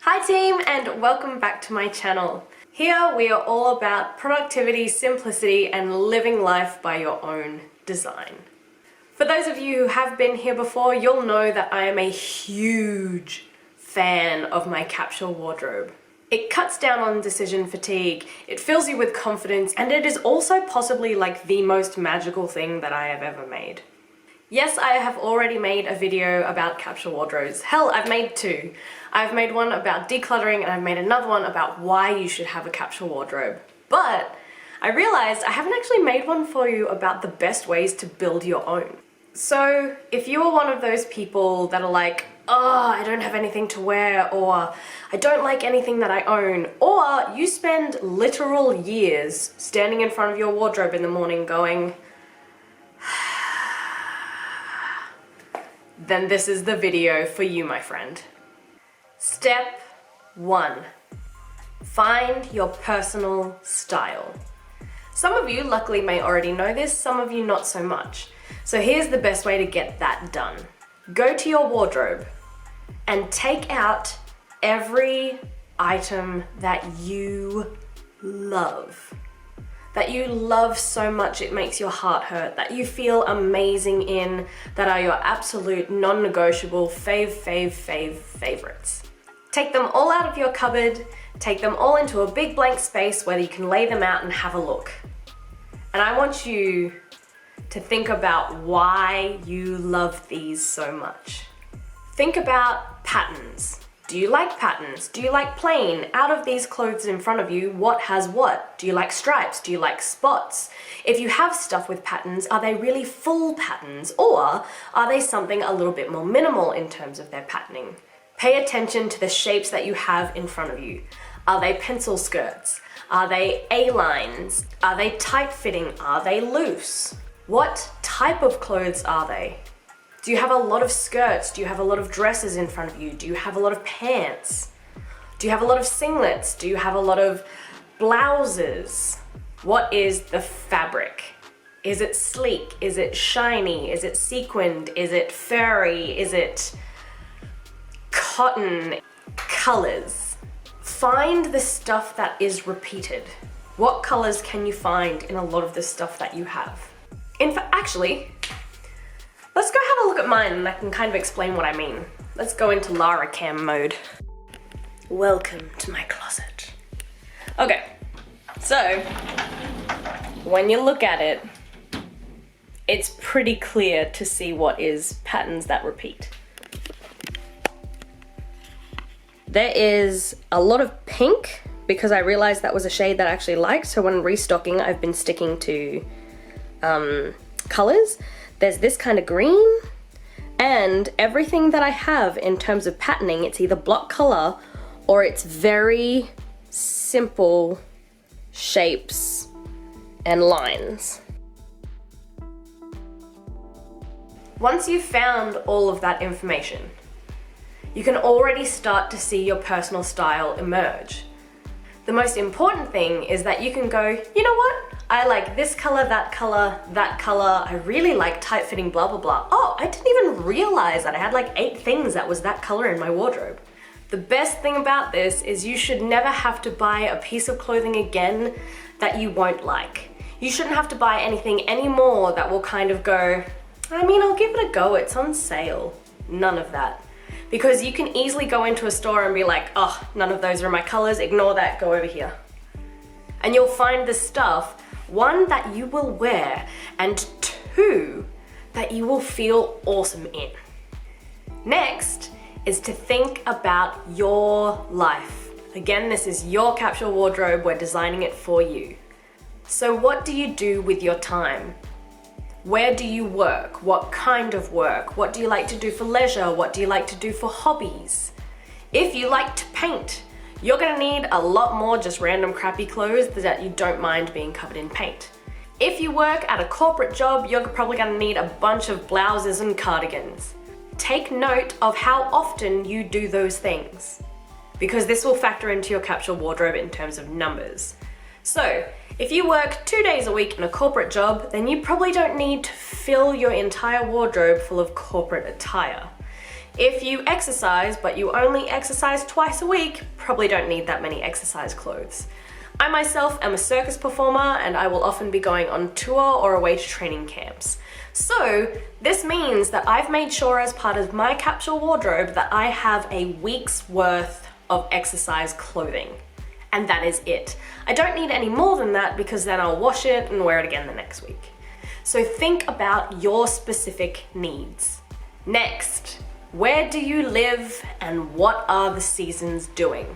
Hi team, and welcome back to my channel. Here we are all about productivity, simplicity, and living life by your own design. For those of you who have been here before, you'll know that I am a huge fan of my capsule wardrobe. It cuts down on decision fatigue, it fills you with confidence, and it is also possibly like the most magical thing that I have ever made. Yes, I have already made a video about capsule wardrobes. Hell, I've made two. I've made one about decluttering and I've made another one about why you should have a capsule wardrobe. But I realized I haven't actually made one for you about the best ways to build your own. So if you are one of those people that are like, oh, I don't have anything to wear, or I don't like anything that I own, or you spend literal years standing in front of your wardrobe in the morning going, then this is the video for you, my friend. Step 1. Find your personal style. Some of you luckily may already know this, some of you not so much. So here's the best way to get that done. Go to your wardrobe and take out every item that you love. That you love so much it makes your heart hurt, that you feel amazing in, that are your absolute non-negotiable favorites. Take them all out of your cupboard, take them all into a big blank space where you can lay them out and have a look. And I want you to think about why you love these so much. Think about patterns. Do you like patterns? Do you like plain? Out of these clothes in front of you, what has what? Do you like stripes? Do you like spots? If you have stuff with patterns, are they really full patterns, or are they something a little bit more minimal in terms of their patterning? Pay attention to the shapes that you have in front of you. Are they pencil skirts? Are they A-lines? Are they tight-fitting? Are they loose? What type of clothes are they? Do you have a lot of skirts? Do you have a lot of dresses in front of you? Do you have a lot of pants? Do you have a lot of singlets? Do you have a lot of blouses? What is the fabric? Is it sleek? Is it shiny? Is it sequined? Is it furry? Is it cotton? Colors. Find the stuff that is repeated. What colors can you find in a lot of the stuff that you have? Actually, let's go have a look at mine and I can kind of explain what I mean. Let's go into Lara Cam mode. Welcome to my closet. Okay, so when you look at it, it's pretty clear to see what is patterns that repeat. There is a lot of pink because I realized that was a shade that I actually liked, so when restocking I've been sticking to colors. There's this kind of green, and everything that I have in terms of patterning, it's either block color or it's very simple shapes and lines. Once you've found all of that information, you can already start to see your personal style emerge. The most important thing is that you can go, you know what? I like this color, that color, that color. I really like tight-fitting blah, blah, blah. Oh, I didn't even realize that I had like 8 things that was that color in my wardrobe. The best thing about this is you should never have to buy a piece of clothing again that you won't like. You shouldn't have to buy anything anymore that will kind of go, I mean, I'll give it a go, it's on sale. None of that. Because you can easily go into a store and be like, oh, none of those are my colors, ignore that, go over here. And you'll find the stuff, 1, that you will wear, and 2, that you will feel awesome in. Next is to think about your life. Again, this is your capsule wardrobe, we're designing it for you. So what do you do with your time? Where do you work? What kind of work? What do you like to do for leisure? What do you like to do for hobbies? If you like to paint, you're gonna need a lot more just random crappy clothes that you don't mind being covered in paint. If you work at a corporate job, you're probably gonna need a bunch of blouses and cardigans. Take note of how often you do those things, because this will factor into your capsule wardrobe in terms of numbers. So, if you work 2 days a week in a corporate job, then you probably don't need to fill your entire wardrobe full of corporate attire. If you exercise, but you only exercise twice a week, probably don't need that many exercise clothes. I myself am a circus performer and I will often be going on tour or away to training camps. So this means that I've made sure as part of my capsule wardrobe that I have a week's worth of exercise clothing. And that is it. I don't need any more than that because then I'll wash it and wear it again the next week. So think about your specific needs. Next, where do you live and what are the seasons doing?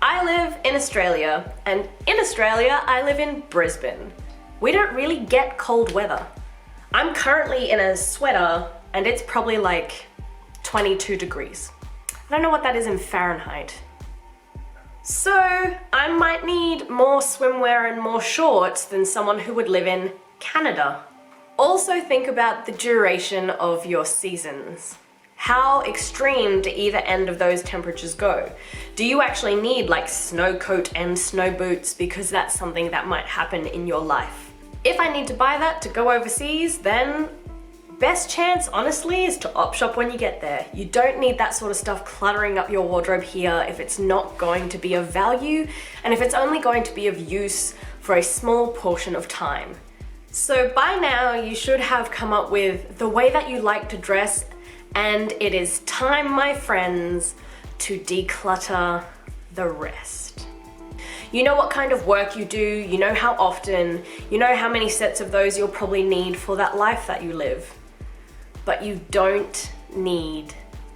I live in Australia, and in Australia, I live in Brisbane. We don't really get cold weather. I'm currently in a sweater and it's probably like 22 degrees. I don't know what that is in Fahrenheit. So I might need more swimwear and more shorts than someone who would live in Canada. Also think about the duration of your seasons. How extreme do either end of those temperatures go? Do you actually need like snow coat and snow boots because that's something that might happen in your life? If I need to buy that to go overseas, then best chance, honestly, is to op shop when you get there. You don't need that sort of stuff cluttering up your wardrobe here if it's not going to be of value and if it's only going to be of use for a small portion of time. So by now, you should have come up with the way that you like to dress, and it is time, my friends, to declutter the rest. You know what kind of work you do, you know how often, you know how many sets of those you'll probably need for that life that you live. But you don't need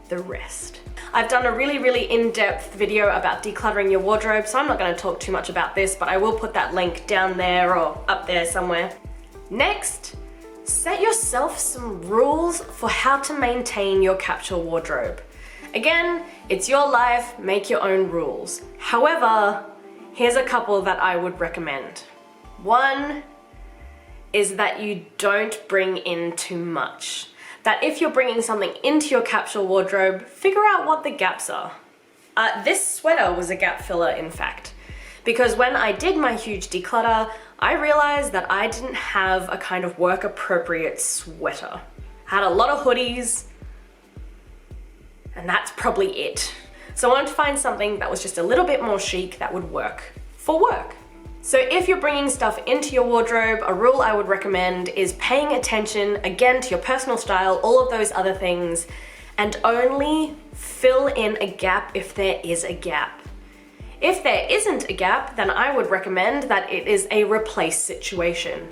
the rest. I've done a really in-depth video about decluttering your wardrobe, so I'm not going to talk too much about this, but I will put that link down there or up there somewhere. Next, set yourself some rules for how to maintain your capsule wardrobe. Again, it's your life, make your own rules. However, here's a couple that I would recommend. One is that you don't bring in too much. That if you're bringing something into your capsule wardrobe, figure out what the gaps are. This sweater was a gap filler, in fact, because when I did my huge declutter, I realized that I didn't have a kind of work appropriate sweater. I had a lot of hoodies, and that's probably it. So I wanted to find something that was just a little bit more chic that would work for work. So if you're bringing stuff into your wardrobe, a rule I would recommend is paying attention, again, to your personal style, all of those other things, and only fill in a gap if there is a gap. If there isn't a gap, then I would recommend that it is a replace situation.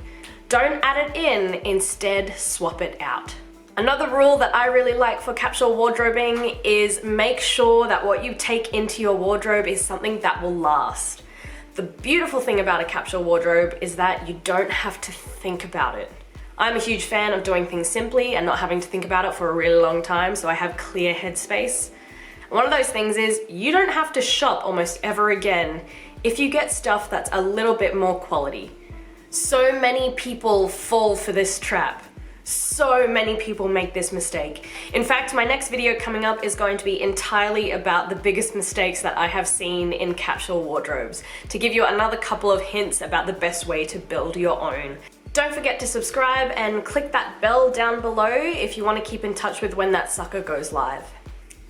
Don't add it in, instead swap it out. Another rule that I really like for capsule wardrobing is make sure that what you take into your wardrobe is something that will last. The beautiful thing about a capsule wardrobe is that you don't have to think about it. I'm a huge fan of doing things simply and not having to think about it for a really long time, so I have clear headspace. One of those things is you don't have to shop almost ever again if you get stuff that's a little bit more quality. So many people fall for this trap. So many people make this mistake. In fact, my next video coming up is going to be entirely about the biggest mistakes that I have seen in capsule wardrobes, to give you another couple of hints about the best way to build your own. Don't forget to subscribe and click that bell down below if you want to keep in touch with when that sucker goes live.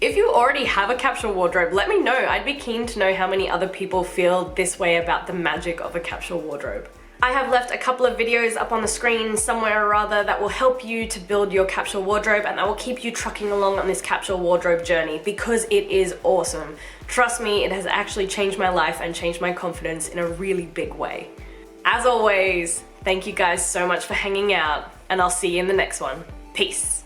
If you already have a capsule wardrobe, let me know. I'd be keen to know how many other people feel this way about the magic of a capsule wardrobe. I have left a couple of videos up on the screen somewhere or other that will help you to build your capsule wardrobe, and that will keep you trucking along on this capsule wardrobe journey because it is awesome. Trust me, it has actually changed my life and changed my confidence in a really big way. As always, thank you guys so much for hanging out, and I'll see you in the next one. Peace.